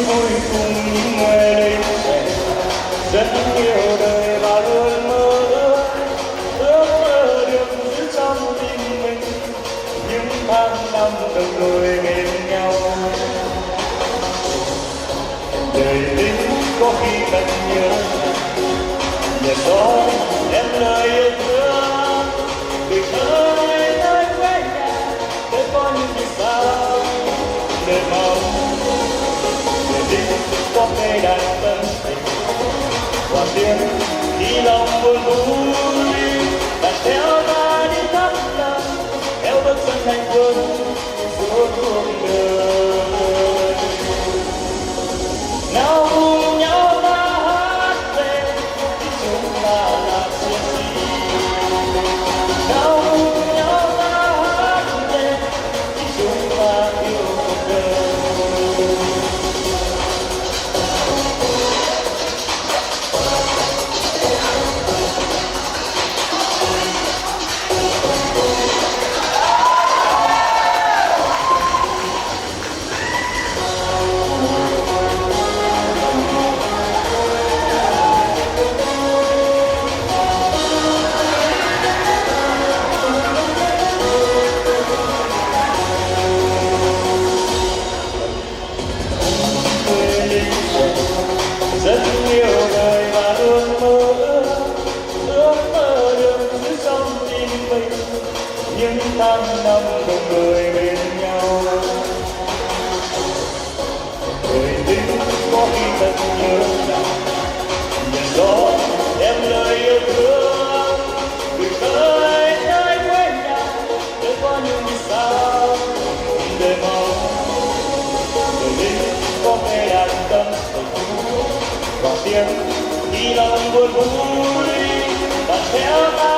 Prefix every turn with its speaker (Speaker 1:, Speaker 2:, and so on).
Speaker 1: vui cùng những người lính trẻ rất yêu đời và luôn mơ ước mơ được giữ trong tim mình những tháng năm đồng đội bên nhau. Đời lính có khi thật nhớ nhờ gió em lời yêu thương từ nơi nơi quê nhà để có những vì sao đời mong đời lính có cây đàn tân tình và tiếng đi lòng buồn vui đặt theo ta đi khắp nơi theo bước chân hạnh phúc suốt cuộc đời. Nào cùng nhau ta hát lên thì chúng ta là chiến sĩ. Nào cùng nhau ta hát lên thì chúng ta yêu cuộc đời. Rất yêu đời và ước mơ được giữ trong tim mình những tháng năm đồng đội bên nhau. Đời lính có khi thật nhớ nhờ gió đem lời yêu thương gửi tới nơi quê nhà để có những vì sao đời mong. Đời lính có nghe đàn tâm và tiếng đi lòng buồn vui đặt theo ta